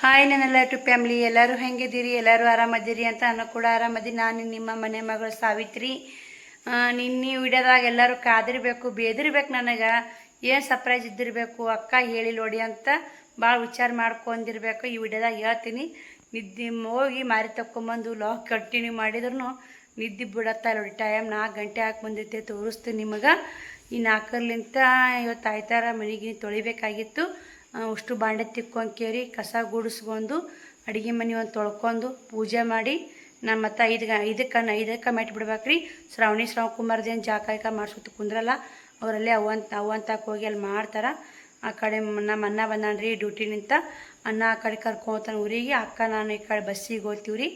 Hi ನನ್ನೆಲ್ಲ to family ಎಲ್ಲರೂ ಹೆಂಗಿದ್ದೀರಿ, ಎಲ್ಲರೂ ಆರಾಮದಿರಿ ಅಂತ ನಾನು ಕೂಡ ಆರಾಮದೀನಿ. ನಾನು ನಿಮ್ಮ ಮನೆ ಮಗಳು ಸಾವಿತ್ರಿ. ನಿನ್ನೆ ವಿಡಿಯೋದಾಗ ಎಲ್ಲರೂ ಕಾದಿರಬೇಕು, ಬೇದಿರ್ಬೇಕು. ನನಗೆ ಏನು ಸರ್ಪ್ರೈಸ್ ಇದ್ದಿರಬೇಕು, ಅಕ್ಕ ಹೇಳಿ ನೋಡಿ ಅಂತ ಭಾಳ ವಿಚಾರ ಮಾಡ್ಕೊಂಡಿರ್ಬೇಕು. ಈ ವಿಡಿಯೋದಾಗ ಹೇಳ್ತೀನಿ. ನಿದ್ದೆ ಹೋಗಿ ಮಾರಿ ತಕ್ಕೊಂಬಂದು ಲಾಗ್ ಕಂಟಿನ್ಯೂ ಮಾಡಿದ್ರು ನಿದ್ದೆ ಬಿಡತ್ತಾ ನೋಡಿ. ಟೈಮ್ 4 ಗಂಟೆ ಹಾಕಿ ಬಂದೈತೆ, ತೋರಿಸ್ತೀನಿ ನಿಮಗೆ. ಈ 4ರಿಂದ ಇವತ್ತು ಆಯ್ತಾರ ಮನೆಗೆ ತೊಳಿಬೇಕಾಗಿತ್ತು. ಅಷ್ಟು ಬಾಂಡೆ ತಿಕ್ಕೊಂಕೇರಿ ಕಸ ಗುಡಿಸ್ಕೊಂಡು ಅಡುಗೆ ಮನೆ ಒಂದು ತೊಳ್ಕೊಂಡು ಪೂಜೆ ಮಾಡಿ ನಾನು ಮತ್ತು 5ಕ್ಕೆ ಮೆಟ್ಟು ಬಿಡ್ಬೇಕ್ರಿ. ಶ್ರಾವಣಕುಮಾರ್ದೇನು ಜಾಕಾಯ್ಕ ಮಾಡಿಸೋದು ಕುಂದ್ರಲ್ಲ, ಅವರಲ್ಲೇ ಅವಂತಕ್ಕೆ ಹೋಗಿ ಅಲ್ಲಿ ಮಾಡ್ತಾರೆ. ಆ ಕಡೆ ನಮ್ಮ ಅಣ್ಣ ಬಂದಾನ್ರಿ ಡ್ಯೂಟಿನಿಂತ. ಅಣ್ಣ ಆ ಕಡೆ ಕರ್ಕೊತಾನೆ ಊರಿಗೆ, ಅಕ್ಕ ನಾನು ಈ ಕಡೆ ಬಸ್ಸಿಗೆ ಹೋಗ್ತೀವ್ರಿ.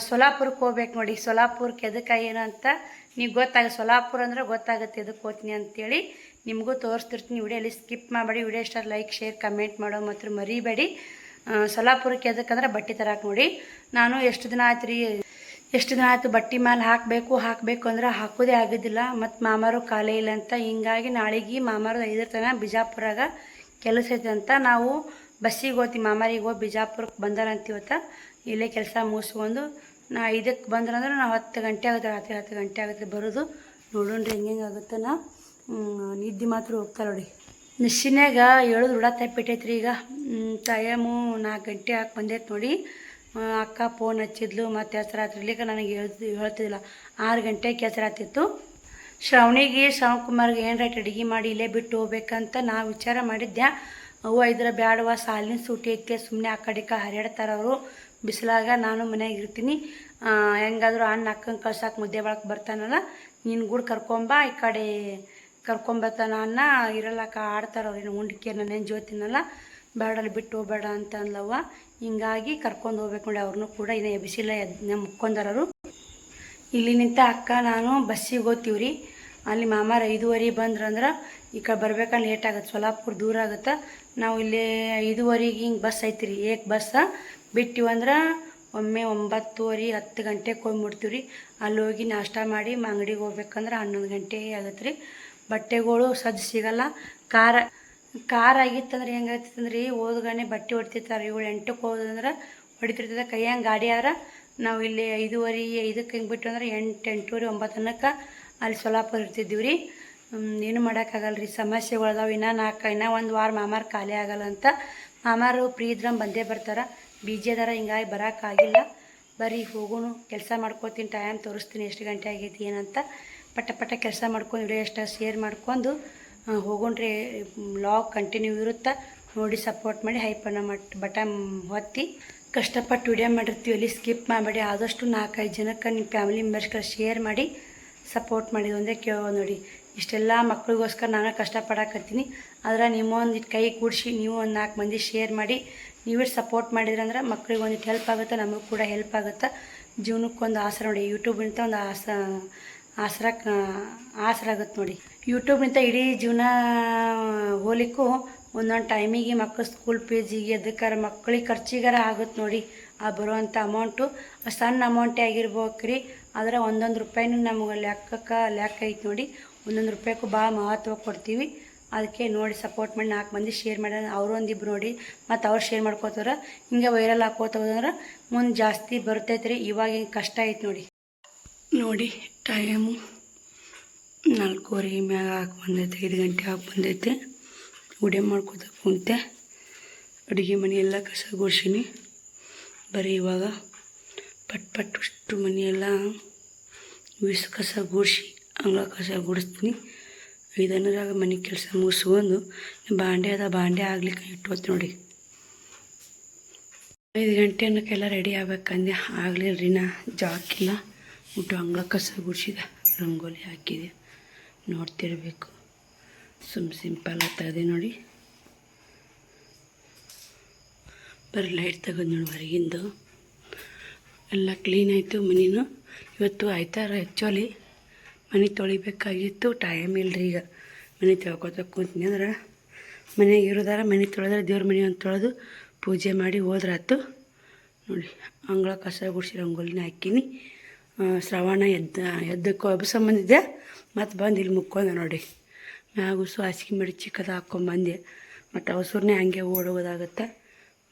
ಸೊಲಾಪುರಕ್ಕೆ ಹೋಗ್ಬೇಕು ನೋಡಿ. ಸೊಲಾಪುರಕ್ಕೆ ಎದಕ್ಕೆ ಏನು ಅಂತ ನೀವು ಸೊಲಾಪುರ ಅಂದ್ರೆ ಗೊತ್ತಾಗುತ್ತೆ ಎದಕ್ಕೆ ಹೋಗ್ತೀನಿ ಅಂತೇಳಿ. ನಿಮಗೂ ತೋರಿಸ್ತಿರ್ತೀನಿ. ವಿಡಿಯೋಲಿ ಸ್ಕಿಪ್ ಮಾಡಬೇಡಿ. ವಿಡಿಯೋ ಇಷ್ಟ ಲೈಕ್ ಶೇರ್ ಕಮೆಂಟ್ ಮಾಡೋ ಮಾತ್ರ ಮರಿಬೇಡಿ. ಸೊಲಾಪುರಕ್ಕೆ ಎದಕ್ಕಂದ್ರೆ ಬಟ್ಟೆ ತರಕ್ಕೆ ನೋಡಿ. ನಾನು ಎಷ್ಟು ದಿನ ಆಯ್ತು ಬಟ್ಟೆ ಮೇಲೆ ಹಾಕಬೇಕು ಅಂದ್ರೆ ಹಾಕೋದೇ ಆಗೋದಿಲ್ಲ. ಮತ್ತು ಮಾಮಾರು ಕಾಲೇ ಇಲ್ಲ ಅಂತ, ಹಿಂಗಾಗಿ ನಾಳೆಗೆ ಮಾಮಾರು 5 ತನ ಬಿಜಾಪುರಾಗ ಕೆಲಸ ಐತೆ ಅಂತ ನಾವು ಬಸ್ಸಿಗೆ ಹೋಗ್ತೀವಿ. ಮಾಮಾರಿಗೆ ಹೋಗಿ ಬಿಜಾಪುರಕ್ಕೆ ಬಂದಾರಂತೀವತ್ತ. ಇಲ್ಲೇ ಕೆಲಸ ಮುಗಿಸ್ಕೊಂಡು ನಾ 5ಕ್ಕೆ ಬಂದ್ರಂದ್ರೆ ನಾವು 10 ಗಂಟೆ ಆಗುತ್ತೆ, ರಾತ್ರಿ 10 ಗಂಟೆ ಆಗುತ್ತೆ ಬರೋದು. ನೋಡೋಣ್ರಿ ಹೆಂಗೆ ಆಗುತ್ತೆ. ನಿದ್ದೆ ಮಾತ್ರ ಹೋಗ್ತಾ ನೋಡಿ. ನಿಶ್ಚಿನ್ಯಾಗ ಹೇಳೋದು ರೂಢ ತಪ್ಪಿಟ್ಟೈತ್ರಿ. ಈಗ ಟೈಮು 4 ಗಂಟೆ ಹಾಕಿ ಬಂದೈತೆ ನೋಡಿ. ಅಕ್ಕ ಫೋನ್ ಹಚ್ಚಿದ್ಲು, ಮತ್ತು ಹೆಸರಾತ್ರಿಲಿಕ್ಕೆ ನನಗೆ ಹೇಳ್ತಿದ್ದಿಲ್ಲ. 6 ಗಂಟೆಗೆ ಹೆಸರಾತಿತ್ತು. ಶ್ರಾವಣಕುಮಾರ್ಗೆ ಏನು ರೈಟ್ ಅಡುಗೆ ಮಾಡಿ ಇಲ್ಲೇ ಬಿಟ್ಟು ಹೋಗ್ಬೇಕಂತ ನಾವು ವಿಚಾರ ಮಾಡಿದ್ದೆ. ಅವ್ವ ಇದ್ರೆ ಬ್ಯಾಡವ, ಸಾಲಿನ ಸೂಟಿ ಐತೆ, ಸುಮ್ಮನೆ ಆ ಕಡೆ ಹರಿಯಾಡ್ತಾರೆ ಅವರು ಬಿಸಿಲಾಗ. ನಾನು ಮನೆಯಾಗ ಇರ್ತೀನಿ, ಹೆಂಗಾದ್ರೂ ಅಕ್ಕಂಗೆ ಕಳ್ಸಕ್ಕೆ ಮುದ್ದೆ ಬಳಕೆ ಬರ್ತಾನಲ್ಲ, ನೀನು ಕೂಡ ಕರ್ಕೊಂಬ, ಈ ಕಡೆ ಕರ್ಕೊಂಬರ್ತಾನ ಅನ್ನ ಇರಲ್ಲಕ್ಕ ಆಡ್ತಾರೆ ಅವ್ರೇನು ಉಂಡ್ಕೆ ನಾನೇನು ಜೋತಿನಲ್ಲ, ಬೇಡಲ್ಲಿ ಬಿಟ್ಟು ಹೋಗಬೇಡ ಅಂತ ಅಂದ್ಲವ್ವ. ಹಿಂಗಾಗಿ ಕರ್ಕೊಂಡು ಹೋಗ್ಬೇಕು ನೋಡಿ. ಅವ್ರನ್ನೂ ಕೂಡ ಇನ್ನೂ ಎಬ್ಬಿಸಿಲ್ಲ, ಮುಕ್ಕೊಂಡಾರರು. ಇಲ್ಲಿ ನಿಂತ ಅಕ್ಕ ನಾನು ಬಸ್ಸಿಗೆ ಹೋಗ್ತೀವ್ರಿ. ಅಲ್ಲಿ ಮಾಮಾರು 5:15 ಬಂದ್ರಂದ್ರೆ ಈ ಕಡೆ ಬರ್ಬೇಕಂದ್ರೆ ಲೇಟ್ ಆಗುತ್ತೆ, ಸೊಲಾಪುರ ದೂರ ಆಗುತ್ತೆ. ನಾವು ಇಲ್ಲಿ 5:15 ಹಿಂಗೆ ಬಸ್ ಐತಿ ರೀ, ಬಸ್ ಬಿಟ್ಟಿವಂದ್ರೆ ಒಮ್ಮೆ 9:30 10 ಗಂಟೆಗೆ ಹೋಗ್ಬಿಡ್ತೀವಿ ರೀ. ಅಲ್ಲಿ ಹೋಗಿ ನಾಷ್ಟ ಮಾಡಿ ಅಂಗಡಿಗೆ ಹೋಗ್ಬೇಕಂದ್ರೆ 11 ಗಂಟೆ ಆಗುತ್ತೆ ರೀ. ಬಟ್ಟೆಗಳು ಸಜ್ಜು ಸಿಗಲ್ಲ. ಕಾರ್ ಆಗಿತ್ತಂದ್ರೆ ಹೆಂಗಾಗ್ತಂದ್ರೆ ಓದ್ಗಾನೆ ಬಟ್ಟೆ ಹೊಡ್ತಿರ್ತಾರೆ. 7-8ಕ್ಕೆ ಹೋದಂದ್ರೆ ಹೊಡಿತಿರ್ತದೆ ಕೈಯಂಗೆ ಗಾಡಿ ಆದ್ರೆ. ನಾವು ಇಲ್ಲಿ 5:15 ಹಿಂಗೆ ಬಿಟ್ಟು ಅಂದ್ರೆ 8, 8:30, 9 ತನಕ ಅಲ್ಲಿ ಸೊಲಾಪುರ ಇರ್ತಿದ್ದೀವಿ ರೀ. ಏನು ಮಾಡೋಕ್ಕಾಗಲ್ಲ ರೀ, ಸಮಸ್ಯೆಗಳದಾವೆ. ಇನ್ನೂ 1 ವಾರ ಮಾಮಾರು ಖಾಲಿ ಆಗಲ್ಲ ಅಂತ. ಮಾಮಾರು ಫ್ರೀ ಇದ್ರೆ ಬಂದೇ ಬರ್ತಾರೆ, ಬಿಜಿ ಅದಾರ, ಹಿಂಗಾಗಿ ಬರೋಕ್ಕಾಗಿಲ್ಲ. ಬರೀ ಹೋಗೋಣ, ಕೆಲಸ ಮಾಡ್ಕೋತೀನಿ, ಟೈಮ್ ತೋರಿಸ್ತೀನಿ ಎಷ್ಟು ಗಂಟೆ ಆಗೈತಿ ಏನಂತ. ಪಟ ಕೆಲಸ ಮಾಡ್ಕೊಂಡು ವಿಡಿಯೋ ಎಷ್ಟು ಶೇರ್ ಮಾಡ್ಕೊಂಡು ಹೋಗೋಣ್ರಿ. ವ್ಲಾಗ್ ಕಂಟಿನ್ಯೂ ಇರುತ್ತೆ ನೋಡಿ. ಸಪೋರ್ಟ್ ಮಾಡಿ ಹೈಪನ್ನ ಬಟನ್ ಒತ್ತಿ. ಕಷ್ಟಪಟ್ಟು ವಿಡಿಯೋ ಮಾಡಿರ್ತೀವಿ, ಅಲ್ಲಿ ಸ್ಕಿಪ್ ಮಾಡಬೇಡಿ. ಆದಷ್ಟು 4-5 ಜನಕ್ಕೆ ನಿಮ್ಮ ಫ್ಯಾಮಿಲಿ ಮೆಂಬರ್ಸ್ಗಳು ಶೇರ್ ಮಾಡಿ ಸಪೋರ್ಟ್ ಮಾಡಿದ್ದು ಒಂದೇ ಕೇಳೋದು ನೋಡಿ. ಇಷ್ಟೆಲ್ಲ ಮಕ್ಕಳಿಗೋಸ್ಕರ ನಾನು ಕಷ್ಟಪಡಕತ್ತೀನಿ. ಆದರೆ ನಿಮ್ಮೊಂದಿಟ್ಟು ಕೈ ಕೂಡಿಸಿ ನೀವು ಒಂದು 4 ಮಂದಿ ಶೇರ್ ಮಾಡಿ ನೀವಿಷ್ಟು ಸಪೋರ್ಟ್ ಮಾಡಿದ್ರಂದ್ರೆ ಮಕ್ಳಿಗೆ ಒಂದಿಟ್ಟು ಹೆಲ್ಪ್ ಆಗುತ್ತೆ, ನಮಗೂ ಕೂಡ ಹೆಲ್ಪ್ ಆಗುತ್ತೆ. ಜೀವನಕ್ಕೊಂದು ಆಸರ ನೋಡಿ. ಯೂಟ್ಯೂಬ್ನಿಂದ ಒಂದು ಆಸರ ಆಗುತ್ತೆ ನೋಡಿ. ಯೂಟ್ಯೂಬ್ನಿಂದ ಇಡೀ ಜೀವನ ಹೋಲಿಕ್ಕೂ ಒಂದೊಂದು ಟೈಮಿಗೆ ಮಕ್ಕಳು ಸ್ಕೂಲ್ ಫೀಸಿಗೆ ಅದಕ್ಕಾರ ಮಕ್ಕಳಿಗೆ ಖರ್ಚಿಗಾರ ಆಗುತ್ತೆ ನೋಡಿ. ಆ ಬರುವಂಥ ಅಮೌಂಟು ಸಣ್ಣ ಅಮೌಂಟೇ ಆಗಿರ್ಬೇಕ್ರಿ. ಆದರೆ 1 ರೂಪಾಯಿನೂ ನಮಗೆ ಲೆಕ್ಕ ಐತೆ ನೋಡಿ. 1 ರೂಪಾಯಿಗೂ ಭಾಳ ಮಹತ್ವ ಕೊಡ್ತೀವಿ. ಅದಕ್ಕೆ ನೋಡಿ ಸಪೋರ್ಟ್ ಮಾಡಿ 4 ಮಂದಿ ಶೇರ್ ಮಾಡಿ ಅವರು ಒಂದಿಬ್ರು ನೋಡಿ, ಮತ್ತು ಅವ್ರು ಶೇರ್ ಮಾಡ್ಕೋತಾರೆ. ಹಿಂಗೆ ವೈರಲ್ ಹಾಕೋತ ಹೋದಂದ್ರೆ ಮುಂದೆ ಜಾಸ್ತಿ ಬರ್ತೈತೆ ರೀ. ಇವಾಗ ಹಿಂಗೆ ಕಷ್ಟ ಐತೆ ನೋಡಿ. ಟೈಮು 4:15 ಮ್ಯಾಗ ಹಾಕಿ ಬಂದೈತೆ, 5 ಗಂಟೆ ಹಾಕಿ ಬಂದೈತೆ. ವಿಡಿಯೋ ಮಾಡ್ಕೋತ ಕುಂತೆ. ಅಡುಗೆ ಮನೆ ಎಲ್ಲ ಕಸ ಗುಡ್ಸೀನಿ. ಬರೀ ಇವಾಗ ಪಟ್ ಅಷ್ಟು ಮನೆಯೆಲ್ಲ ಕಸ ಗುಡಿಸಿ ಅಂಗಳ ಕಸ ಗುಡಿಸ್ತೀನಿ. 5:00 ಮನೆ ಕೆಲಸ ಮುಗಿಸ್ಕೊಂಡು ಬಾಂಡೆ ಆಗ್ಲಿಕ್ಕೆ ಇಟ್ಟು ನೋಡಿ. 5 ಗಂಟೆ ಅನ್ನೋಕ್ಕೆಲ್ಲ ರೆಡಿ ಆಗ್ಬೇಕಂದೆ, ಆಗಲಿಲ್ಲ ರೀ. ನಾ ಜಾಕಿಲ್ಲ ಉಂಟು. ಅಂಗಳ ಕಸ ಗುಡಿಸಿದೆ, ರಂಗೋಲಿ ಹಾಕಿದೆ, ನೋಡ್ತಿರ್ಬೇಕು. ಸಿಂಪಲ್ ತೆಗೆದೆ ನೋಡಿ. ಬರೀ ಲೈಟ್ ತೆಗೆದು ನೋಡಿ ಹೊರಗಿಂದು. ಎಲ್ಲ ಕ್ಲೀನ್ ಆಯಿತು ಮನೇನು. ಇವತ್ತು ಆಯ್ತಾರ. ಆ್ಯಕ್ಚುಲಿ ಮನೆ ತೊಳಿಬೇಕಾಗಿತ್ತು, ಟೈಮ್ ಇಲ್ಲರಿ. ಈಗ ಮನೆ ತೊಳ್ಕೊತ ಕೂತೀನಿ ಅಂದ್ರೆ ಮನೆಗೆ ಇರೋದಾರ ಮನೆ ತೊಳೆದ್ರೆ ದೇವ್ರ ಮನೆ ಅಂತ ತೊಳೆದು ಪೂಜೆ ಮಾಡಿ ಹೋದ್ರಾತು ನೋಡಿ. ಅಂಗಳ ಕಸ ಗುಡಿಸಿ ರಂಗೋಲಿನ ಹಾಕೀನಿ. ಶ್ರವಣ ಎದ್ದಕ್ಕೆ ಹಬ್ಬಸಂಬಂಧಿದ್ದೆ, ಮತ್ತು ಬಂದು ಇಲ್ಲಿ ಮುಕ್ಕೊಂಡೆ ನೋಡಿ. ಮ್ಯಾಗುಸು ಹಾಸಿಗೆ ಮಾಡಿ ಚಿಕ್ಕದು ಹಾಕ್ಕೊಂಬಂದೆ. ಮತ್ತು ಅವಸರನೇ ಹಂಗೆ ಓಡೋಗೋದಾಗುತ್ತೆ.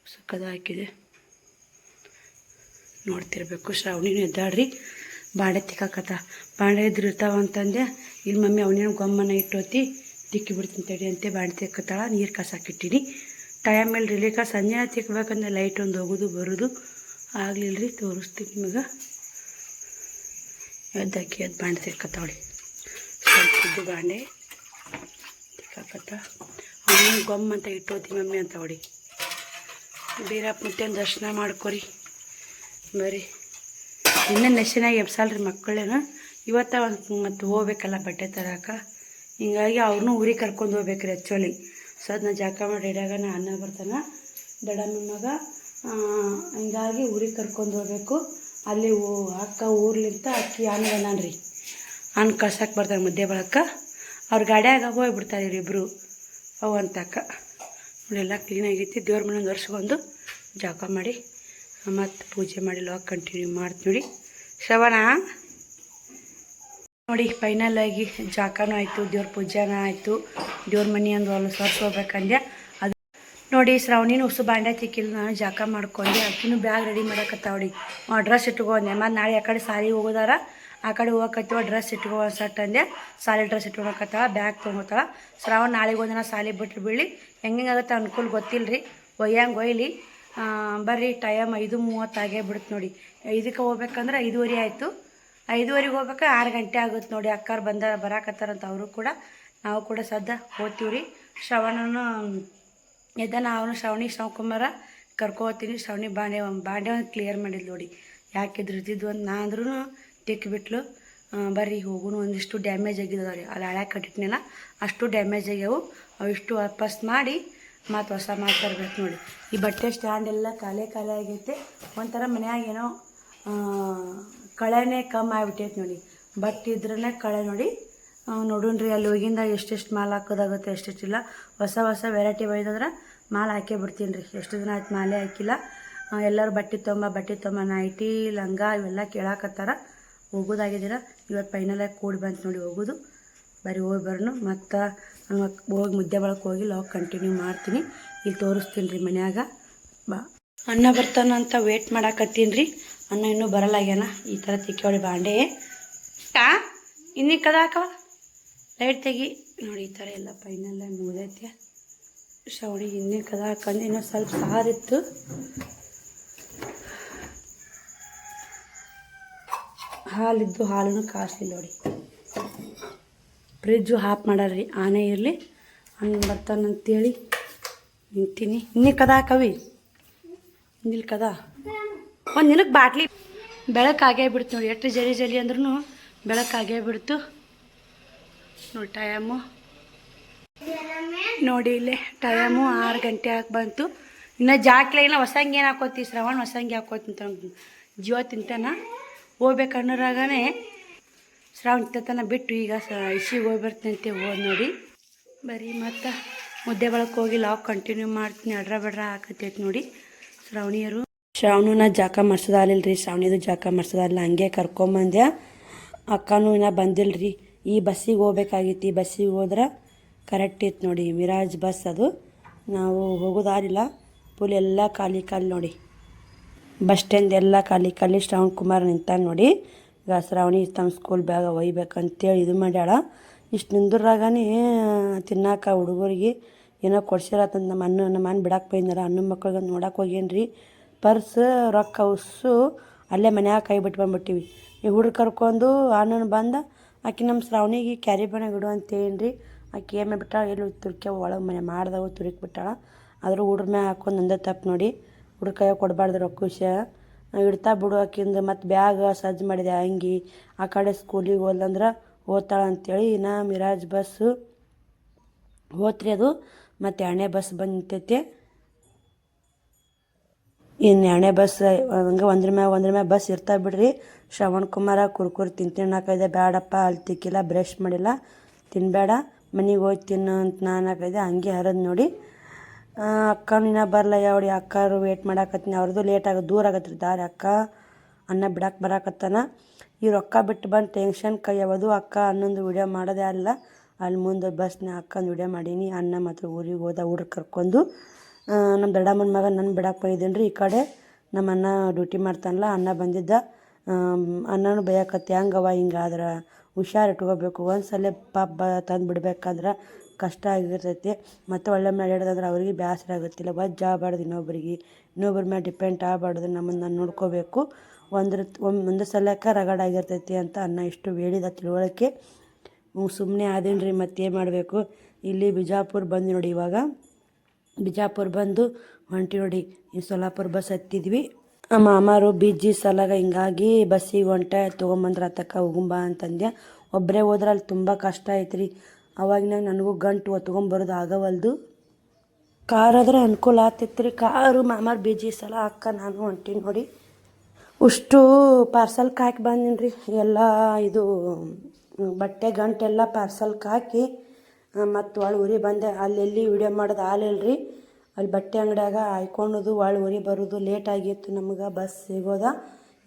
ಸುಕ್ಕದ ಹಾಕಿದೆ ನೋಡ್ತಿರ್ಬೇಕು. ಶ್ರಾವಣಿನೂ ಎದ್ದಾಡ್ರಿ ಬಾಂಡೆ ತಿಕ್ಕಾಕತ್ತ. ಬಾಂಡೆ ಇದ್ದಿರ್ತಾವ ಅಂತಂದೆ ಇಲ್ಲಿ ಮಮ್ಮಿ ಅವನೇನು ಗೊಮ್ಮನ ಇಟ್ಟೋತಿ ತಿಕ್ಕಿ ಬಿಡ್ತೀನಿ ತಡಿ ಅಂತೆ ಬಾಂಡೆ ತಿಕ್ಕತ್ತಾಳ. ನೀರು ಕಸಾಕಿಟ್ಟಿನಿ. ಟೈಮ್ ಮೇಲೆ ರಿಲೀಕ ಸಂಜೆ ತಿಕ್ಬೇಕಂದ್ರೆ ಲೈಟ್ ಒಂದು ಹೋಗೋದು ಬರೋದು ಆಗಲಿಲ್ಲ ರೀ. ತೋರಿಸ್ತೀನಿ ನಿಮಗೆ. ಎದ್ದು ಬಾಂಡೆ ತಿಕ್ಕತ್ತಾವಳಿ. ಸ್ವಲ್ಪ ಇದ್ದು ಬಾಂಡೆ ತಿಕ್ಕಾಕತ್ತ. ಅವನೇನು ಗೊಮ್ಮ ಅಂತ ಇಟ್ಟೋತಿ ಮಮ್ಮಿ ಅಂತ ಹೊಡಿ. ಬೀರಪ್ಪ ಮುತ್ತೇನು ದರ್ಶನ ಮಾಡ್ಕೊರಿ ಬರ್ರಿ. ಇನ್ನೂ ನೆಸಿನಾಗ ಎಬ್ಸಲ್ರಿ ಮಕ್ಕಳೇನು. ಇವತ್ತ ಮತ್ತು ಹೋಗ್ಬೇಕಲ್ಲ ಬಟ್ಟೆ ತರಕ. ಹಿಂಗಾಗಿ ಅವ್ರನ್ನೂ ಊರಿಗೆ ಕರ್ಕೊಂಡು ಹೋಗ್ಬೇಕ್ರಿ ಆ್ಯಕ್ಚುಲಿ. ಸೊ ಅದನ್ನ ಜಾಕ ಮಾಡಿ ರೆಡಿಯಾಗ ನಾ ಅನ್ನ ಬರ್ತಾನೆ ದೊಡ್ಡಮ್ಮ ಮಗ. ಹಿಂಗಾಗಿ ಊರಿಗೆ ಕರ್ಕೊಂಡು ಹೋಗ್ಬೇಕು. ಅಲ್ಲಿ ಅಕ್ಕ ಊರ್ಲಿಂತ ಅಕ್ಕಿ ಅನ್ನರಿ ಅನ್ನ ಕಳ್ಸಕ್ಕೆ ಬರ್ತಾರೆ ಮಧ್ಯೆ ಬಳಕ. ಅವ್ರ ಗಾಡಿಯಾಗ ಹೋಗ್ಬಿಡ್ತಾರೆ ಇವ್ರಿಬ್ರು ಅವು ಅಂತಕ್ಕ. ಎಲ್ಲ ಕ್ಲೀನಾಗೈತಿ. ದೇವ್ರ ಮನೆ ವರ್ಷಗೊಂದು ಜಾಕ ಮಾಡಿ ಮತ್ತು ಪೂಜೆ ಮಾಡಿ ಲಾಗ್ ಕಂಟಿನ್ಯೂ ಮಾಡ್ತೀನಿ ನೋಡಿ. ಶ್ರವಣ ನೋಡಿ ಫೈನಲ್ ಆಗಿ ಜಾಕನೂ ಆಯಿತು, ದೇವ್ರ ಪೂಜೆನೂ ಆಯಿತು. ದೇವ್ರ ಮನೆ ಒಂದು ಹೊಲ ಹೋಗ್ಬೇಕಂದೆ. ಅದು ನೋಡಿ ಶ್ರಾವಣಿನೂ ಉಸು ಬಾಂಡೆ ತಿಕ್ಕಿಲ್ಲ. ನಾನು ಜಾಕ ಮಾಡ್ಕೊಂಡೆ. ಅಕ್ಕಿನೂ ಬ್ಯಾಗ್ ರೆಡಿ ಮಾಡಕತ್ತಾವಡಿ. ಡ್ರೆಸ್ ಇಟ್ಕೊಂಡೆ. ಮತ್ತು ನಾಳೆ ಆ ಕಡೆ ಸಾಲಿಗೆ ಹೋಗೋದಾರ ಆ ಕಡೆ ಹೋಗಕತ್ತೀವ. ಡ್ರೆಸ್ ಇಟ್ಕೋ ಸಟ್ ಅಂದೆ. ಸಾಲಿ ಡ್ರೆಸ್ ಇಟ್ಕೊಳಕತ್ತಾಳ. ಬ್ಯಾಗ್ ತೊಗೊತಾಳ. ಶ್ರಾವಣ ನಾಳೆಗೆ ಒಂದಿನ ಸಾಲಿ ಬಿಟ್ಟು ಬೀಳಿ ಹೆಂಗಾಗುತ್ತೆ ಅನುಕೂಲ ಗೊತ್ತಿಲ್ಲ ರೀ. ಒಯ್ಯಂಗೆ ಒಯ್ಲಿ ಬರ್ರಿ. ಟೈಮ್ 5:30 ಆಗೇ ಬಿಡುತ್ತೆ ನೋಡಿ. 5ಕ್ಕೆ ಹೋಗ್ಬೇಕಂದ್ರೆ 5:15 ಆಯಿತು. 5:15ಗೆ ಹೋಗ್ಬೇಕಾರೆ 6 ಗಂಟೆ ಆಗುತ್ತೆ ನೋಡಿ. ಅಕ್ಕಾರು ಬರಾಕತ್ತಾರಂತ ಅವರು ಕೂಡ. ನಾವು ಕೂಡ ಸದ್ದ ಹೋಗ್ತೀವಿ ರೀ. ಶ್ರವಣನು ಎದ್ದಾನ. ಅವನು ಶ್ರಾವಣಿ ಶಿವಕುಮಾರ ಕರ್ಕೋತೀನಿ. ಶ್ರಾವಣಿ ಬಾಂಡೆ ಒಂದು ಕ್ಲಿಯರ್ ಮಾಡಿದ್ಲು ನೋಡಿ. ಯಾಕಿದ್ರು ಇದ್ದಿದ್ದು ಅಂತ ನಾ ಅಂದ್ರೂ ತಿಕ್ಕಿಬಿಟ್ಲು. ಬರ್ರಿ ಹೋಗುನು. ಒಂದಿಷ್ಟು ಡ್ಯಾಮೇಜ್ ಆಗಿದ್ದಾವೆ ರೀ. ಅಲ್ಲಿ ಹಳೆ ಕಟ್ಟಿಟ್ನೆಲ್ಲ ಅಷ್ಟು ಡ್ಯಾಮೇಜ್ ಆಗ್ಯಾವು. ಅವಿಷ್ಟು ವಾಪಸ್ ಮಾಡಿ ಮತ್ತು ಹೊಸ ತರ್ಬೇಕು ನೋಡಿ. ಈ ಬಟ್ಟೆ ಸ್ಟ್ಯಾಂಡ್ ಎಲ್ಲ ಖಾಲಿ ಆಗೈತೆ. ಒಂಥರ ಮನ್ಯಾಗ ಏನೋ ಕಳೆನೇ ಕಮ್ಮಿ ಆಗಿಬಿಟ್ಟೈತೆ ನೋಡಿ. ಬಟ್ಟೆ ಇದ್ರೇ ಕಳೆ ನೋಡಿ. ನೋಡೋಣ್ರಿ ಅಲ್ಲಿ ಹೋಗಿಂದ ಎಷ್ಟೆಷ್ಟು ಮಾಲ್ ಹಾಕೋದಾಗುತ್ತೆ ಎಷ್ಟೆಷ್ಟಿಲ್ಲ. ಹೊಸ ವೆರೈಟಿ ಒಯ್ದಂದ್ರೆ ಮಾಲ್ ಹಾಕೇ ಬಿಡ್ತೀನಿ ರೀ. ಎಷ್ಟು ದಿನ ಆಯ್ತು ಮಾಲೇ ಹಾಕಿಲ್ಲ. ಎಲ್ಲರೂ ಬಟ್ಟೆ ತೊಂಬ ನೈಟಿ ಲಂಗ ಇವೆಲ್ಲ ಕೇಳಾಕತ್ತಾರ. ಹೋಗೋದಾಗಿದ್ದೀರ ಇವತ್ತು ಫೈನಲಾಗಿ ಕೂಡಿ ಬಂತು ನೋಡಿ ಹೋಗೋದು. ಬರೀ ಹೋಗಿ ಬರೋನು. ಮತ್ತು ಹೋಗಿ ಮುದ್ದೆ ಬಳಕೆ ಹೋಗಿ ಲಾಗ್ ಕಂಟಿನ್ಯೂ ಮಾಡ್ತೀನಿ. ಇಲ್ಲಿ ತೋರಿಸ್ತೀನಿ ರೀ ಮನ್ಯಾಗ. ಅಣ್ಣ ಬರ್ತಾನಂತ ವೇಟ್ ಮಾಡಾಕತ್ತೀನಿ ರೀ. ಅಣ್ಣ ಇನ್ನೂ ಬರಲ್ಲಾಗ್ಯಾನ. ಈ ಥರ ತಿಕ್ಕೋಳಿ ಬಾಂಡೆ ಇನ್ನೀ ಕದ ಹಾಕವ ಲೈಟ್ ತೆಗಿ ನೋಡಿ. ಈ ಥರ ಎಲ್ಲ ಫೈನಲ್ಲ ಮುಗ್ದೈತೆ. ಶ್ರಾವಣಿ ಇನ್ನೇ ಕದ ಹಾಕಂದು ಇನ್ನೂ ಸ್ವಲ್ಪ ಸಾರಿತ್ತು. ಹಾಲಿದ್ದು ಹಾಲನ್ನು ಕಾಸ್ಲಿಲ್ಲ ನೋಡಿ. ಫ್ರಿಜ್ಜು ಹಾಫ್ ಮಾಡಾರ್ರಿ. ಆನೆ ಇರಲಿ ಅಣ್ಣ ಬರ್ತಾನಂತೇಳಿ ನಿಂತೀನಿ. ಇನ್ನೇ ಕದ ಹಾಕವಿ ನಿಲ್ ಕದ ಒಂದು ನಿನಗೆ ಬಾಟ್ಲಿ. ಬೆಳಕಾಗೇ ಬಿಡ್ತು ನೋಡಿ. ಎಷ್ಟು ಜಲಿ ಅಂದ್ರೂ ಬೆಳಕಾಗೇ ಬಿಡ್ತು ನೋಡಿ. ಟೈಮು ನೋಡಿ ಇಲ್ಲೇ ಟೈಮು 6 ಗಂಟೆ ಆಗಿ ಬಂತು. ಇನ್ನು ಜಾಕ್ಲೆ ಇಲ್ಲ. ಹೊಸಂಗಿ ಏನು ಹಾಕೋತಿ ಶ್ರವಣ? ಹೊಸಂಗಿ ಹಾಕೋತಿಂತ ಜೀವ ತಿಂತಾನ. ಹೋಗ್ಬೇಕನ್ನೋರಾಗನೇ ಶ್ರಾವಣ ತನ ಬಿಟ್ಟು ಈಗ ಇಸಿಗೆ ಹೋಗಿ ಬರ್ತಂತೆ ಹೋದ್ ನೋಡಿ. ಬರೀ ಮತ್ತು ಮುದ್ದೆ ಬಳಕೆ ಹೋಗಿ ಲಾಗ್ ಕಂಟಿನ್ಯೂ ಮಾಡ್ತೀನಿ. ಅಡ್ರ ಬಡ್ರ ಹಾಕತೈತೆ ನೋಡಿ. ಶ್ರಾವಣನ ಜಾಕ ಮಾಡ್ಸೋದಾಗಲಿಲ್ಲ ರೀ. ಶ್ರಾವಣಿದು ಜಾಕ ಮಾಡ್ಸೋದಾಗಲಿಲ್ಲ. ಹಂಗೆ ಕರ್ಕೊಂಬಂದೆ. ಅಕ್ಕನೂ ಇನ್ನೂ ಬಂದಿಲ್ಲ ರೀ. ಈ ಬಸ್ಸಿಗೆ ಹೋಗ್ಬೇಕಾಗಿತ್ತು. ಈ ಬಸ್ಸಿಗೆ ಹೋದ್ರೆ ಕರೆಕ್ಟ್ ಇತ್ತು ನೋಡಿ. ಮಿರಾಜ್ ಬಸ್ ಅದು. ನಾವು ಹೋಗೋದಾಗಿಲ್ಲ. ಫುಲ್ ಎಲ್ಲ ಖಾಲಿ ನೋಡಿ. ಬಸ್ ಸ್ಟ್ಯಾಂಡ್ ಎಲ್ಲ ಖಾಲಿ. ಶ್ರಾವಣ ಕುಮಾರ್ ನಿಂತಾನೆ ನೋಡಿ. ಈಗ ಶ್ರಾವಣಿ ತಮ್ಮ ಸ್ಕೂಲ್ ಬ್ಯಾಗ ಒಯ್ಬೇಕಂತೇಳಿ ಇದು ಮಾಡ್ಯಾಳ. ಇಷ್ಟು ನಿಂದ್ರಾಗನೇ ತಿನ್ನಾಕ ಹುಡುಗರಿಗೆ ಏನೋ ಕೊಡ್ಸಿರತ್ತಂತ. ನಮ್ಮ ಅಣ್ಣ ಬಿಡಕ್ಕೆ ಬೈದಾರ. ಅಣ್ಣ ಮಕ್ಳಿಗೆ ನೋಡಕ್ಕೆ ಹೋಗೇನ್ರಿ. ಪರ್ಸ್ ರೊಕ್ಕ ಉಸ್ಸು ಅಲ್ಲೇ ಮನ್ಯಾಗ ಕೈ ಬಿಟ್ಟು ಬಂದ್ಬಿಟ್ಟಿವಿ. ಈ ಹುಡುಗ ಕರ್ಕೊಂಡು ಅಣ್ಣನ ಬಂದ. ಆಕೆ ನಮ್ಮ ಶ್ರಾವಣಿಗೆ ಕ್ಯಾರಿ ಬ್ಯಾಗ್ನಾಗ ಇಡು ಅಂತೇಳಿ ರೀ. ಆಕೆ ಏನು ಮಾಡಿಬಿಟ್ಟಾಳ ಎಲ್ಲಿ ತುರ್ಕೆ ಒಳಗೆ ಮನೆ ಮಾಡ್ದವು ತುರುಕಿ ಆದರೂ ಹುಡ್ರ ಮ್ಯಾಗ ಹಾಕೊಂಡು ನಂದೇ ತಪ್ಪು ನೋಡಿ. ಹುಡುಗ ಕೈಯಾಗ ಕೊಡಬಾರ್ದು ರೊಕ್ಕ ವಿಷಯ. ಇಡ್ತಾ ಬಿಡು ಆಕಿಂದ. ಮತ್ತು ಬ್ಯಾಗ್ ಸಜ್ಜು ಮಾಡಿದೆ ಅಂಗಿ. ಆ ಕಡೆ ಸ್ಕೂಲಿಗೆ ಹೋದಂದ್ರೆ ಓದ್ತಾಳ ಅಂಥೇಳಿ. ಇನ್ನು ಮಿರಾಜ್ ಬಸ್ಸು ಹೋತ್ರಿ ಅದು. ಮತ್ತು 2ನೇ ಬಸ್ ಬಂದು ನಿಂತೈತೆ. ಇನ್ನು 2ನೇ ಬಸ್ ಹಂಗೆ ಒಂದ್ರ ಮ್ಯಾಗ ಬಸ್ ಇರ್ತಾ ಬಿಡ್ರಿ. ಶ್ರವಣ್ ಕುಮಾರ ಕುರ್ಕುರಿ ತಿನ್ನೋಕೈದೆ. ಬೇಡಪ್ಪ ಅಲ್ಲಿ ತಿಕ್ಕಿಲ್ಲ, ಬ್ರಷ್ ಮಾಡಿಲ್ಲ, ತಿನ್ನಬೇಡ, ಮನೆಗೆ ಹೋಗಿ ತಿನ್ನು ಅಂತ ನಾನು ಹಾಕೈದೆ. ಹಂಗೆ ಹರಿದು ನೋಡಿ. ಅಕ್ಕನೂ ಇನ್ನೂ ಬರಲ್ಲ ಯಾವಡಿ. ಅಕ್ಕಾರು ವೇಟ್ ಮಾಡಾಕತ್ತೀನಿ. ಅವ್ರದ್ದು ಲೇಟ್ ಆಗೋದು ದೂರ ಆಗತ್ತೆ ರೀ ದಾರಿ. ಅಕ್ಕ ಅನ್ನ ಬಿಡಕ್ಕೆ ಬರಾಕತ್ತಾನ. ಈ ರೊಕ್ಕ ಬಿಟ್ಟು ಬಂದು ಟೆನ್ಷನ್ ಕೈ ಯಾವುದು. ಅಕ್ಕ ಅನ್ನೊಂದು ವಿಡಿಯೋ ಮಾಡೋದೇ ಅಲ್ಲ. ಅಲ್ಲಿ ಮುಂದೆ ಬಸ್ನ ಅಕ್ಕಂದು ವಿಡಿಯೋ ಮಾಡೀನಿ. ಅನ್ನ ಮತ್ತು ಊರಿಗೆ ಹೋದ ಹುಡುಗ ಕರ್ಕೊಂಡು ನಮ್ಮ ದೊಡ್ಡಮ್ಮನ ಮಗ ನನ್ನ ಬಿಡಕ್ಕೆ ಹೋಗಿದ್ದೀನಿ ರೀ. ಈ ಕಡೆ ನಮ್ಮ ಅಣ್ಣ ಡ್ಯೂಟಿ ಮಾಡ್ತಾನಲ್ಲ, ಅಣ್ಣ ಬಂದಿದ್ದ. ಅಣ್ಣನೂ ಬೈಯಕತ್ತೆ, ಹೆಂಗವ ಹಿಂಗಾದ್ರೆ ಹುಷಾರು ಇಟ್ಕೋಬೇಕು, ಒಂದು ಸಲ ಪಾಪ ತಂದು ಬಿಡ್ಬೇಕಾದ್ರೆ ಕಷ್ಟ ಆಗಿರ್ತೈತಿ. ಮತ್ತು ಒಳ್ಳೆ ಮೇಲೆ ಹಿಡ್ದಂದ್ರೆ ಅವ್ರಿಗೆ ಬೇಸರ ಆಗುತ್ತಿಲ್ಲ. ವಜ್ಜ ಆಗಬಾರ್ದು ಇನ್ನೊಬ್ಬರ ಮೇಲೆ ಡಿಪೆಂಡ್ ಆಗಬಾರ್ದು, ನಮ್ಮನ್ನು ನಾನು ನೋಡ್ಕೋಬೇಕು. ಒಂದು ಸಲಕ್ಕೆ ರಗಡಾಗಿರ್ತೈತಿ ಅಂತ ಅಣ್ಣ ಇಷ್ಟು ಹೇಳಿದ ತಿಳುವಳಿಕೆ. ಸುಮ್ಮನೆ ಆದೀನಿ ರೀ, ಮತ್ತೇನು ಮಾಡಬೇಕು. ಇಲ್ಲಿ ಬಿಜಾಪುರ ಬಂದು ನೋಡಿ, ಇವಾಗ ಬಿಜಾಪುರ ಬಂದು ಹೊಂಟಿ ನೋಡಿ. ಈ ಸೊಲ್ಲಾಪುರ ಬಸ್ ಹತ್ತಿದ್ವಿ. ಮಾಮಾರು ಬಿಜಿ ಸಲಾಗ ಹಿಂಗಾಗಿ ಬಸ್ಸಿಗೆ ಹೊಂಟೆ ತೊಗೊಂಬಂದ್ರೆ ಹತ್ತಕ್ಕ ಹೋಗುಂಬ ಅಂತಂದೆ. ಒಬ್ಬರೇ ಹೋದ್ರೆ ಅಲ್ಲಿ ತುಂಬ ಕಷ್ಟ ಐತ್ರಿ. ಅವಾಗಿನಾಗ ನನಗೂ ಗಂಟು ತೊಗೊಂಬರೋದು ಆಗವಲ್ದು. ಕಾರಾದ್ರೆ ಅನುಕೂಲ ಆಗ್ತಿತ್ತು ರೀ. ಕಾರು ಮಾಮಾರು ಬಿಜಿ ಸಲ ಅಕ್ಕ ನಾನು ಹೊಂಟೀನಿ ನೋಡಿ. ಅಷ್ಟು ಪಾರ್ಸಲ್ಗೆ ಹಾಕಿ ಬಂದೀನಿ ರೀ. ಎಲ್ಲ ಇದು ಬಟ್ಟೆ ಗಂಟೆಲ್ಲ ಪಾರ್ಸಲ್ಗೆ ಹಾಕಿ ಮತ್ತು ಒಳ ಊರಿ ಬಂದೆ. ಅಲ್ಲೆಲ್ಲಿ ವಿಡಿಯೋ ಮಾಡೋದು ಆಲಿಲ್ರಿ. ಅಲ್ಲಿ ಬಟ್ಟೆ ಅಂಗಡಿಯಾಗ ಹಾಯ್ಕೊಳೋದು ಊರಿ ಬರೋದು ಲೇಟ್ ಆಗಿತ್ತು ನಮ್ಗೆ ಬಸ್ ಸಿಗೋದ.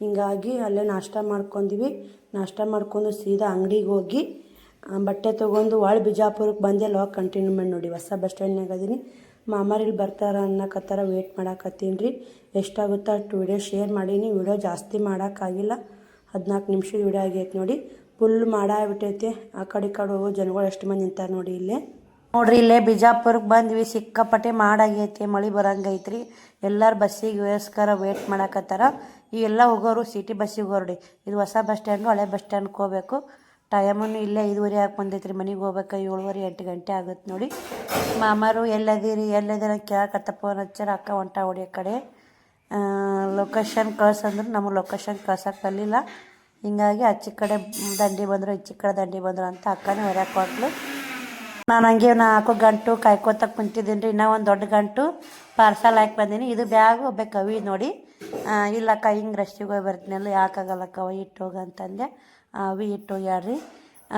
ಹಿಂಗಾಗಿ ಅಲ್ಲೇ ನಾಷ್ಟ ಮಾಡ್ಕೊಂಡ್ವಿ. ನಾಷ್ಟ ಮಾಡ್ಕೊಂಡು ಸೀದಾ ಅಂಗಡಿಗೆ ಹೋಗಿ ಬಟ್ಟೆ ತೊಗೊಂಡು ಬಿಜಾಪುರಕ್ಕೆ ಬಂದೆ. ಲಾಗ್ ಕಂಟಿನ್ಯೂ ಮಾಡಿ ನೋಡಿ. ಹೊಸ ಬಸ್ ಸ್ಟ್ಯಾಂಡ್ನಾಗ ಅದೀನಿ. ಮಾಮಾರು ಇಲ್ಲಿ ಬರ್ತಾರ ಅನ್ನಕತ್ತಾರ, ವೇಟ್ ಮಾಡಾಕತ್ತೀನಿ ರೀ. ಎಷ್ಟಾಗುತ್ತೋ ಅಷ್ಟು ವಿಡಿಯೋ ಶೇರ್ ಮಾಡೀನಿ. ವಿಡಿಯೋ ಜಾಸ್ತಿ ಮಾಡೋಕ್ಕಾಗಿಲ್ಲ, 14 ನಿಮಿಷದ ವಿಡಿಯೋ ಆಗೈತೆ ನೋಡಿ. ಫುಲ್ ಮಾಡಾಗ್ಬಿಟ್ಟೈತಿ. ಆ ಕಡೆ ಹೋಗೋ ಜನಗಳು ಎಷ್ಟು ಮಂದಿ ನಿಂತಾರೆ ನೋಡಿ ಇಲ್ಲೇ. ನೋಡ್ರಿ, ಇಲ್ಲೇ ಬಿಜಾಪುರಕ್ಕೆ ಬಂದ್ವಿ. ಸಿಕ್ಕಾಪಟ್ಟೆ ಮಾಡಾಗೈತಿ, ಮಳೆ ಬರಂಗೈತ್ರಿ. ಎಲ್ಲರೂ ಬಸ್ಸಿಗೋಸ್ಕರ ವೇಟ್ ಮಾಡಾಕತ್ತಾರ. ಇವೆಲ್ಲ ಹೋಗೋರು ಸಿಟಿ ಬಸ್ಸಿಗೆ ಹೋಗ್ರಿ. ಇದು ಹೊಸ ಬಸ್ ಸ್ಟ್ಯಾಂಡು, ಹಳೆ ಬಸ್ ಸ್ಟ್ಯಾಂಡ್ಗೆ ಹೋಗ್ಬೇಕು. ಟೈಮನ್ನು ಇಲ್ಲೇ 5:30 ಆಗಿ ಬಂದೈತೆ ರೀ. ಮನೆಗೆ ಹೋಗ್ಬೇಕು 7:30 8 ಗಂಟೆ ಆಗುತ್ತೆ ನೋಡಿ. ಮಾಮಾರು ಎಲ್ಲದಿರಿ ಅಂತ ಕೇಳಕತ್ತ, ಫೋನ್ ಹಚ್ಚಾರ. ಅಕ್ಕ ಹೊಂಟ ಹೊಡಿಯೋ ಕಡೆ ಲೊಕೇಶನ್ ಕಳ್ಸಂದ್ರೆ ನಮಗೆ ಲೊಕೇಶನ್ ಕಳ್ಸಕ್ಕೆ ಬರಲಿಲ್ಲ. ಹಿಂಗಾಗಿ ಆಚೆ ಕಡೆ ದಂಡಿ ಬಂದರು, ಈಚೆ ಕಡೆ ದಂಡಿ ಬಂದರು ಅಂತ ಅಕ್ಕನೇ ಹೊರ್ಯಾಕೆ ಕೊಟ್ಲು. ನಾನು ಹಂಗೆ 4 ಗಂಟು ಕಾಯ್ಕೋತ ಕುಂತಿದ್ದೀನಿ ರೀ. ಇನ್ನೂ ಒಂದು ದೊಡ್ಡ ಗಂಟು ಪಾರ್ಸಲ್ ಹಾಕಿ ಬಂದೀನಿ. ಇದು ಬ್ಯಾಗ್ ಒಬ್ಬಕ್ಕೆ ಅವಿ ನೋಡಿ. ಇಲ್ಲಕ್ಕ ಹಿಂಗೆ ರಸ್ತಿಗೆ ಹೋಗಿ ಬರ್ತೀನಲ್ಲ, ಯಾಕಾಗಲ್ಲಕ್ಕ ಅವ ಇಟ್ಟು ಹೋಗ ಅಂತಂದೆ. ಅವಿ ಇಟ್ಟು ಹೋಗ್ಯಾಡ್ರಿ.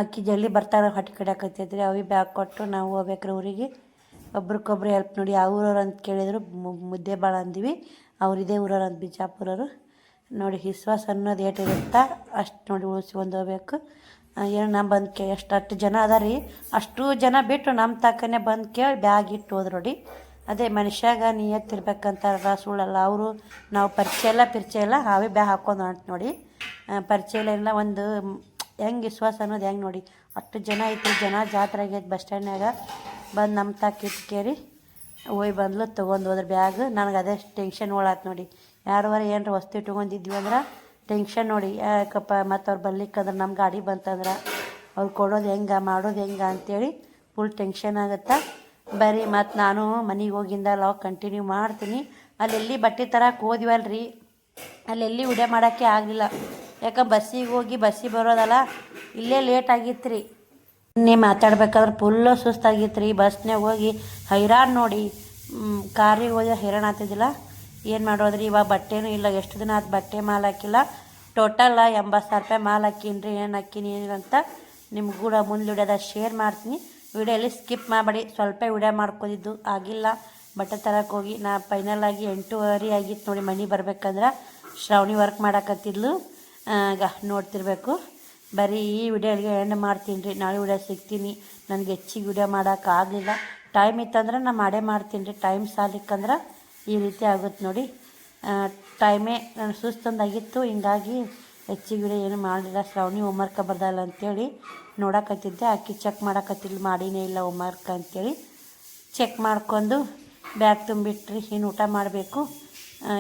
ಅಕ್ಕಿ ಜಲ್ದಿ ಬರ್ತಾರೆ, ಹೊಟ್ಟೆ ಕಡಿಯಾಕತ್ತೈತ್ರಿ. ಅವಿ ಬ್ಯಾಗ್ ಕೊಟ್ಟು ನಾವು ಹೋಗ್ಬೇಕ್ರಿ ಊರಿಗೆ. ಒಬ್ರಿಗೊಬ್ರು ಹೆಲ್ಪ್ ನೋಡಿ. ಯಾವ ಊರವ್ರು ಅಂತ ಕೇಳಿದ್ರು, ಮುದ್ದೆ ಭಾಳ ಅಂದಿವಿ. ಅವ್ರು ಇದೇ ಊರವ್ರು ಅಂತ, ಬಿಜಾಪುರರು ನೋಡಿ. ವಿಶ್ವಾಸ ಅನ್ನೋದು ಏಟಿರುತ್ತಾ ಅಷ್ಟು ನೋಡಿ ಉಳಿಸ್ಕೊಂಡು ಹೋಗ್ಬೇಕು. ಏನು ನಮ್ಮ ಬಂದು ಎಷ್ಟು ಜನ ಅದ ರೀ, ಅಷ್ಟು ಜನ ಬಿಟ್ಟು ನಮ್ಮ ತಕ್ಕನೇ ಬಂದು ಕೇಳಿ ಬ್ಯಾಗ್ ಇಟ್ಟು ಹೋದ್ರು ನೋಡಿ. ಅದೇ ಮನುಷ್ಯಾಗ ನಿಯತ್ತಿರ್ಬೇಕಂತಾರ, ಸುಳ್ಳಲ್ಲ. ಅವರು ನಾವು ಪರಿಚಯ ಇಲ್ಲ ಅವೇ ಬ್ಯಾಗ್ ಹಾಕ್ಕೊಂಡು ಹೊಂಟು ನೋಡಿ. ಪರಿಚಯ ಇಲ್ಲ ಒಂದು ಹೆಂಗೆ ವಿಶ್ವಾಸ ಅನ್ನೋದು ಹೆಂಗೆ ನೋಡಿ. ಅಷ್ಟು ಜನ ಐತಿ, ಜನ ಜಾತ್ರೆ ಆಗೈತೆ ಬಸ್ ಸ್ಟ್ಯಾಂಡ್ನಾಗ. ಬಂದು ನಮ್ಮ ತಾಕ ಇಟ್ಕೇರಿ ಹೋಯ್ ಬಂದ್ಲು, ತೊಗೊಂಡು ಹೋದ್ರೆ ಬ್ಯಾಗ್. ನನಗೆ ಅದೇ ಟೆನ್ಷನ್ ಒಳಾತು ನೋಡಿ. ಯಾರುವಾರ ಏನರ ವಸ್ತು ಇಟ್ಕೊಂಡಿದ್ವಿ ಅಂದ್ರೆ ಟೆನ್ಷನ್ ನೋಡಿ. ಯಾಕಪ್ಪ ಮತ್ತು ಅವ್ರು ಬರ್ಲಿಕ್ಕಂದ್ರೆ ನಮ್ಮ ಗಾಡಿ ಬಂತಂದ್ರೆ ಅವ್ರು ಕೊಡೋದು ಹೆಂಗೆ, ಮಾಡೋದು ಹೆಂಗೆ ಅಂಥೇಳಿ ಫುಲ್ ಟೆನ್ಷನ್ ಆಗುತ್ತೆ. ಬರೀ ಮತ್ತು ನಾನು ಮನೆಗೆ ಹೋಗಿಂದ ಲಾಗ್ ಕಂಟಿನ್ಯೂ ಮಾಡ್ತೀನಿ. ಅಲ್ಲೆಲ್ಲಿ ಬಟ್ಟೆ ತರಕ್ಕೆ ಹೋದ್ವಲ್ರಿ, ಅಲ್ಲೆಲ್ಲಿ ವಿಡಿಯೋ ಮಾಡೋಕ್ಕೆ ಆಗಲಿಲ್ಲ. ಯಾಕಂದ್ರೆ ಬಸ್ಸಿಗೆ ಹೋಗಿ ಬಸ್ಸಿಗೆ ಬರೋದಲ್ಲ, ಇಲ್ಲೇ ಲೇಟ್ ಆಗಿತ್ತು ರೀ. ಇನ್ನೇ ಮಾತಾಡ್ಬೇಕಾದ್ರೆ ಫುಲ್ಲು ಸುಸ್ತಾಗಿತ್ತು ರೀ. ಬಸ್ನಾಗ ಹೋಗಿ ಹೈರಾಣ ನೋಡಿ. ಕಾರಿಗೆ ಹೋದ್ರೆ ಹೈರಾಣ ಆಗ್ತಿದ್ದಿಲ್ಲ. ಏನು ಮಾಡೋದ್ರಿ, ಇವಾಗ ಬಟ್ಟೆನೂ ಇಲ್ಲ. ಎಷ್ಟು ದಿನ ಆಯ್ತು ಬಟ್ಟೆ ಮಾಲ್ ಹಾಕಿಲ್ಲ. ಟೋಟಲ್ 80,000 ರೂಪಾಯಿ ಮಾಲ್ ಹಾಕೀನಿ ರೀ. ಏನು ಹಾಕೀನಿ ಏನಿಲ್ಲ ನಿಮ್ಗೆ ಕೂಡ ಮುಂದೆ ವಿಡಿಯೋದಾಗ ಶೇರ್ ಮಾಡ್ತೀನಿ. ವಿಡಿಯೋಲಿ ಸ್ಕಿಪ್ ಮಾಡಬೇಡಿ. ಸ್ವಲ್ಪ ವಿಡಿಯೋ ಮಾಡ್ಕೊಂಡಿದ್ದು ಆಗಿಲ್ಲ. ಬಟ್ಟೆ ತರಕ್ಕೆ ಹೋಗಿ ನಾ ಫೈನಲಾಗಿ 8:30 ಆಗಿತ್ತು ನೋಡಿ. ಮನೆ ಬರ್ಬೇಕಂದ್ರೆ ಶ್ರಾವಣಿ ವರ್ಕ್ ಮಾಡಾಕತ್ತಿದ್ಲು. ನೋಡ್ತಿರ್ಬೇಕು. ಬರೀ ಈ ವಿಡಿಯೋಗೆ ಎಂಡ್ ಮಾಡ್ತೀನಿ ರೀ. ನಾಳೆ ವಿಡಿಯೋ ಸಿಗ್ತೀನಿ. ನನಗೆ ಹೆಚ್ಚಿಗೆ ವಿಡಿಯೋ ಮಾಡೋಕ್ಕಾಗಲಿಲ್ಲ. ಟೈಮ್ ಇತ್ತಂದ್ರೆ ನಾನು ಮಾಡೇ ಮಾಡ್ತೀನಿ ರೀ. ಟೈಮ್ ಸಾಲಿಕ್ಕಂದ್ರೆ ಈ ರೀತಿ ಆಗುತ್ತೆ ನೋಡಿ. ಟೈಮೇ ನಾನು ಸುಸ್ತೊಂದಾಗಿತ್ತು, ಹಿಂಗಾಗಿ ಹೆಚ್ಚಿಗೆ ವಿಡಿಯೋ ಏನು ಮಾಡಲಿಲ್ಲ. ಶ್ರಾವಣಿ ಹೋಮ್ವರ್ಕ್ ಬರ್ದಲ್ಲ ಅಂತೇಳಿ ನೋಡಕತ್ತಿದ್ದೆ. ಅಕ್ಕಿ ಚೆಕ್ ಮಾಡಕತ್ತಿಲ್ಲ, ಮಾಡಿನೇ ಇಲ್ಲ ಹೋಮ್ವರ್ಕ್ ಅಂತೇಳಿ. ಚೆಕ್ ಮಾಡ್ಕೊಂಡು ಬ್ಯಾಗ್ ತುಂಬಿಟ್ರಿ. ಇನ್ನು ಊಟ ಮಾಡಬೇಕು.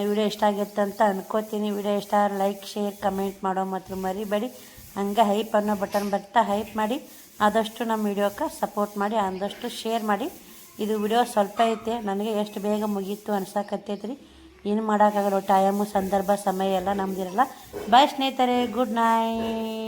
ವಿಡಿಯೋ ಇಷ್ಟ ಆಗಿತ್ತು ಅಂತ ಅನ್ಕೋತೀನಿ. ವಿಡಿಯೋ ಇಷ್ಟ ಲೈಕ್ ಶೇರ್ ಕಮೆಂಟ್ ಮಾಡೋ ಮಾತ್ರ ಮರಿಬೇಡಿ. ಹಂಗೆ ಹೈಪ್ ಅನ್ನೋ ಬಟನ್ ಬರ್ತಾ ಹೈಪ್ ಮಾಡಿ. ಆದಷ್ಟು ನಮ್ಮ ವಿಡಿಯೋಕ್ಕೆ ಸಪೋರ್ಟ್ ಮಾಡಿ, ಆದಷ್ಟು ಶೇರ್ ಮಾಡಿ. ಇದು ವಿಡಿಯೋ ಸ್ವಲ್ಪ ಐತೆ, ನನಗೆ ಎಷ್ಟು ಬೇಗ ಮುಗೀತು ಅನ್ಸಕತ್ತೈತ್ರಿ. ಏನು ಮಾಡೋಕ್ಕಾಗಲ್ಲ, ಟೈಮು ಸಂದರ್ಭ ಸಮಯ ಎಲ್ಲ ನಮ್ದಿರಲ್ಲ. ಬಾಯ್ ಸ್ನೇಹಿತರೆ, ಗುಡ್ ನೈಟ್.